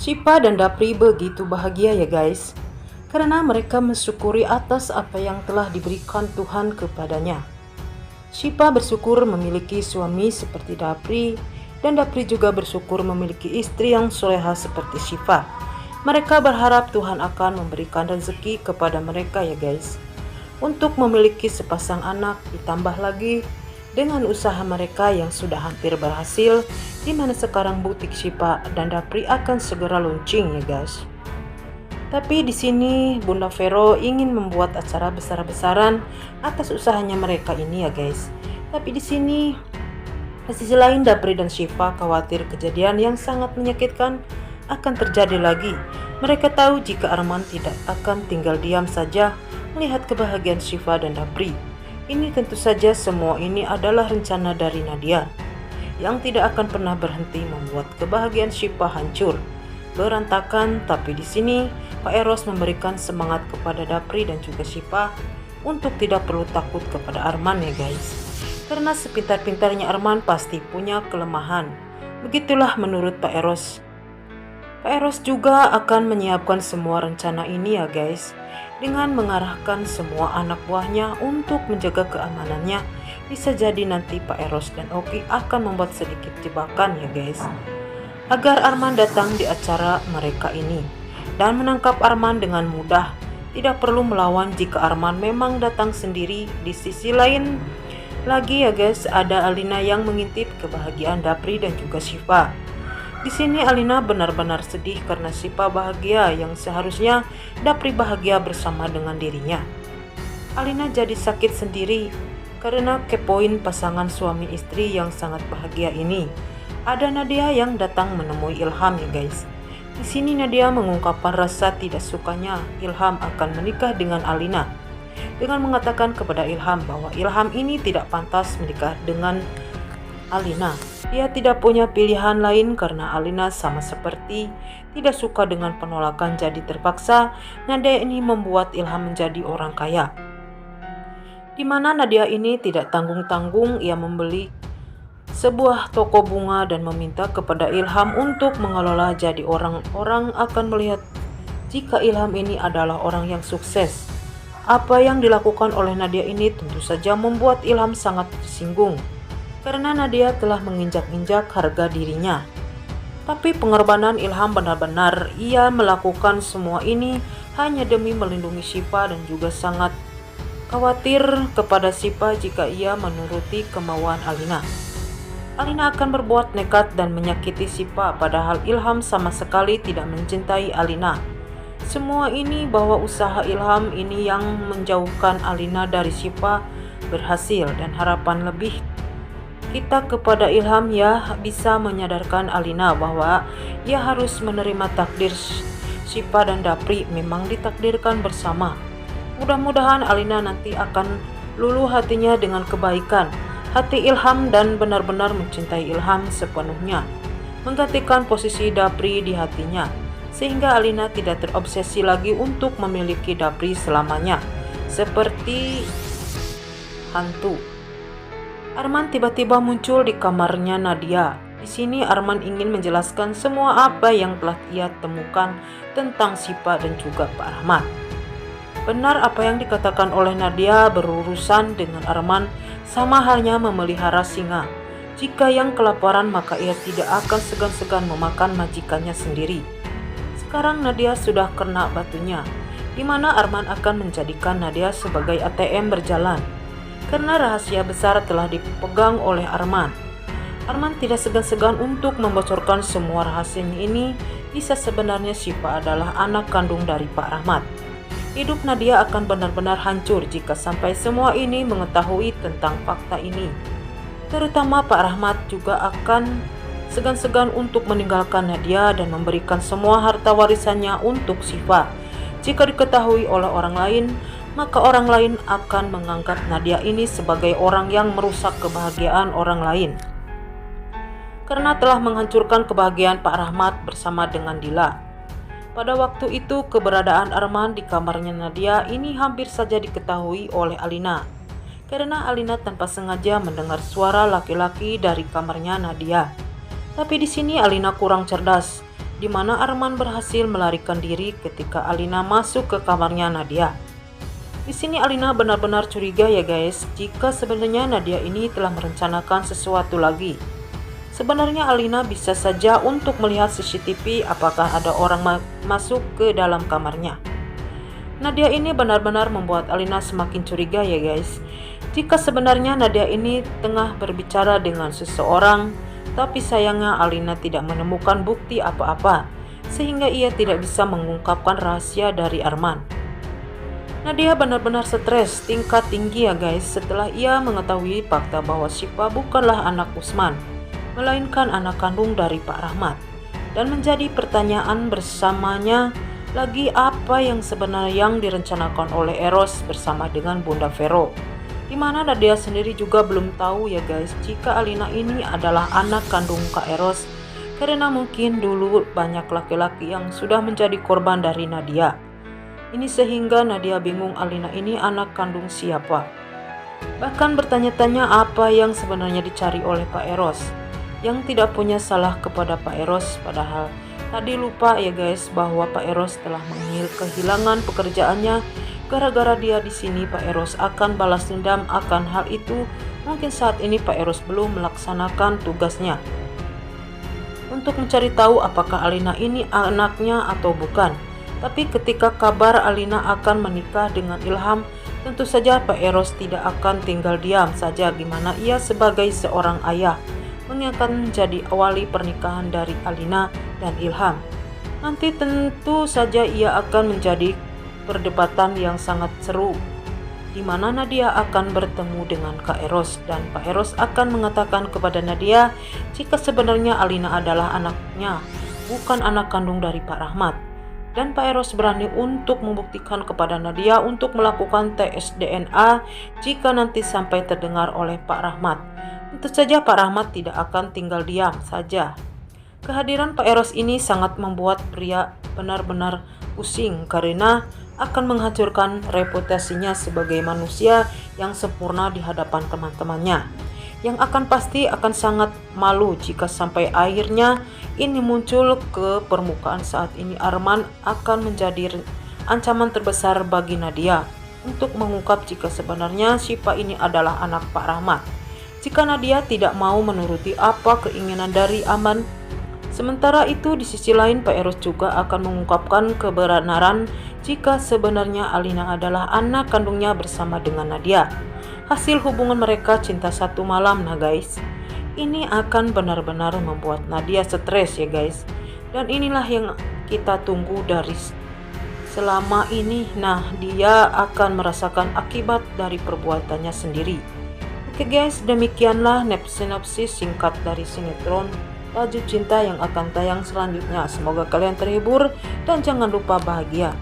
Shiva dan Dapri begitu bahagia ya guys, karena mereka mensyukuri atas apa yang telah diberikan Tuhan kepadanya. Shiva bersyukur memiliki suami seperti Dapri, dan Dapri juga bersyukur memiliki istri yang soleha seperti Shiva. Mereka berharap Tuhan akan memberikan rezeki kepada mereka ya guys, untuk memiliki sepasang anak, ditambah lagi dengan usaha mereka yang sudah hampir berhasil, di mana sekarang butik Shiva dan Dapri akan segera launching ya guys. Tapi di sini Bunda Vero ingin membuat acara besar-besaran atas usahanya mereka ini ya guys. Tapi di sini sisi lain Dapri dan Shiva khawatir kejadian yang sangat menyakitkan akan terjadi lagi. Mereka tahu jika Arman tidak akan tinggal diam saja melihat kebahagiaan Shiva dan Dapri. Ini tentu saja semua ini adalah rencana dari Nadia yang tidak akan pernah berhenti membuat kebahagiaan Shiva hancur, berantakan. Tapi di sini Pak Eros memberikan semangat kepada Dapri dan juga Shiva untuk tidak perlu takut kepada Arman ya guys. Karena sepintar-pintarnya Arman pasti punya kelemahan. Begitulah menurut Pak Eros. Pak Eros juga akan menyiapkan semua rencana ini ya guys, dengan mengarahkan semua anak buahnya untuk menjaga keamanannya. Bisa jadi nanti Pak Eros dan Oki akan membuat sedikit jebakan ya guys, agar Arman datang di acara mereka ini dan menangkap Arman dengan mudah. Tidak perlu melawan jika Arman memang datang sendiri. Di sisi lain lagi ya guys, ada Alina yang mengintip kebahagiaan Dapri dan juga Shiva. Di sini Alina benar-benar sedih karena Shiva bahagia yang seharusnya Dapri bahagia bersama dengan dirinya. Alina jadi sakit sendiri karena kepoin pasangan suami istri yang sangat bahagia ini. Ada Nadia yang datang menemui Ilham ya guys. Di sini Nadia mengungkapkan rasa tidak sukanya Ilham akan menikah dengan Alina, dengan mengatakan kepada Ilham bahwa Ilham ini tidak pantas menikah dengan Alina. Dia tidak punya pilihan lain karena Alina sama seperti tidak suka dengan penolakan, jadi terpaksa Nadia ini membuat Ilham menjadi orang kaya. Di mana Nadia ini tidak tanggung-tanggung, ia membeli sebuah toko bunga dan meminta kepada Ilham untuk mengelola. Jadi orang-orang akan melihat jika Ilham ini adalah orang yang sukses. Apa yang dilakukan oleh Nadia ini tentu saja membuat Ilham sangat tersinggung, karena Nadia telah menginjak-injak harga dirinya. Tapi pengorbanan Ilham benar-benar ia melakukan semua ini hanya demi melindungi Shiva dan juga sangat khawatir kepada Shiva jika ia menuruti kemauan Alina. Alina akan berbuat nekat dan menyakiti Shiva, padahal Ilham sama sekali tidak mencintai Alina. Semua ini bahwa usaha Ilham ini yang menjauhkan Alina dari Shiva berhasil, dan harapan lebih kita kepada Ilham ya bisa menyadarkan Alina bahwa ia harus menerima takdir Shiva dan Dapri memang ditakdirkan bersama. Mudah-mudahan Alina nanti akan luluh hatinya dengan kebaikan hati Ilham dan benar-benar mencintai Ilham sepenuhnya, menggantikan posisi Dapri di hatinya, sehingga Alina tidak terobsesi lagi untuk memiliki Dapri selamanya seperti hantu. Arman tiba-tiba muncul di kamarnya Nadia. Di sini Arman ingin menjelaskan semua apa yang telah ia temukan tentang Shiva dan juga Pak Rahmat. Benar apa yang dikatakan oleh Nadia berurusan dengan Arman, sama halnya memelihara singa. Jika yang kelaparan maka ia tidak akan segan-segan memakan majikannya sendiri. Sekarang Nadia sudah kena batunya, di mana Arman akan menjadikan Nadia sebagai ATM berjalan. Karena rahasia besar telah dipegang oleh Arman. Arman tidak segan-segan untuk membocorkan semua rahasianya ini. Bisa sebenarnya Shiva adalah anak kandung dari Pak Rahmat. Hidup Nadia akan benar-benar hancur jika sampai semua ini mengetahui tentang fakta ini. Terutama Pak Rahmat juga akan segan-segan untuk meninggalkan Nadia dan memberikan semua harta warisannya untuk Shiva. Jika diketahui oleh orang lain, maka orang lain akan menganggap Nadia ini sebagai orang yang merusak kebahagiaan orang lain, karena telah menghancurkan kebahagiaan Pak Rahmat bersama dengan Dila. Pada waktu itu keberadaan Arman di kamarnya Nadia ini hampir saja diketahui oleh Alina, karena Alina tanpa sengaja mendengar suara laki-laki dari kamarnya Nadia. Tapi di sini Alina kurang cerdas. di mana Arman berhasil melarikan diri ketika Alina masuk ke kamarnya Nadia. Di sini Alina benar-benar curiga ya guys, jika sebenarnya Nadia ini telah merencanakan sesuatu lagi. Sebenarnya Alina bisa saja untuk melihat CCTV apakah ada orang masuk ke dalam kamarnya. Nadia ini benar-benar membuat Alina semakin curiga ya guys. Jika sebenarnya Nadia ini tengah berbicara dengan seseorang, tapi sayangnya Alina tidak menemukan bukti apa-apa, sehingga ia tidak bisa mengungkapkan rahasia dari Arman. Nadia benar-benar stres tingkat tinggi ya guys setelah ia mengetahui fakta bahwa Syifa bukanlah anak Usman, melainkan anak kandung dari Pak Rahmat. Dan menjadi pertanyaan bersamanya lagi apa yang sebenarnya yang direncanakan oleh Eros bersama dengan Bunda Vero. Dimana Nadia sendiri juga belum tahu ya guys jika Alina ini adalah anak kandung Kak Eros, karena mungkin dulu banyak laki-laki yang sudah menjadi korban dari Nadia. Ini sehingga Nadia bingung Alina ini anak kandung siapa. Bahkan bertanya-tanya apa yang sebenarnya dicari oleh Pak Eros, yang tidak punya salah kepada Pak Eros, padahal tadi lupa ya guys bahwa Pak Eros telah kehilangan pekerjaannya. Gara-gara dia di sini, Pak Eros akan balas dendam akan hal itu. Mungkin saat ini Pak Eros belum melaksanakan tugasnya untuk mencari tahu apakah Alina ini anaknya atau bukan. Tapi ketika kabar Alina akan menikah dengan Ilham, tentu saja Pak Eros tidak akan tinggal diam saja, gimana ia sebagai seorang ayah menginginkan menjadi awali pernikahan dari Alina dan Ilham. Nanti tentu saja ia akan menjadi perdebatan yang sangat seru, di mana Nadia akan bertemu dengan Kak Eros dan Pak Eros akan mengatakan kepada Nadia jika sebenarnya Alina adalah anaknya, bukan anak kandung dari Pak Rahmat. Dan Pak Eros berani untuk membuktikan kepada Nadia untuk melakukan tes DNA jika nanti sampai terdengar oleh Pak Rahmat. Tentu saja Pak Rahmat tidak akan tinggal diam saja. Kehadiran Pak Eros ini sangat membuat pria benar-benar pusing karena akan menghancurkan reputasinya sebagai manusia yang sempurna di hadapan teman-temannya, yang akan pasti akan sangat malu jika sampai akhirnya ini muncul ke permukaan. Saat ini Arman akan menjadi ancaman terbesar bagi Nadia untuk mengungkap jika sebenarnya Syifa ini adalah anak Pak Rahmat. Jika Nadia tidak mau menuruti apa keinginan dari Aman, sementara itu di sisi lain Pak Eros juga akan mengungkapkan kebenaran jika sebenarnya Alina adalah anak kandungnya bersama dengan Nadia. Hasil hubungan mereka cinta satu malam. Nah guys, ini akan benar-benar membuat Nadia stres ya guys. Dan inilah yang kita tunggu dari selama ini. Nah, dia akan merasakan akibat dari perbuatannya sendiri. Oke guys, demikianlah sinopsis singkat dari sinetron Laju Cinta yang akan tayang selanjutnya. Semoga kalian terhibur dan jangan lupa bahagia.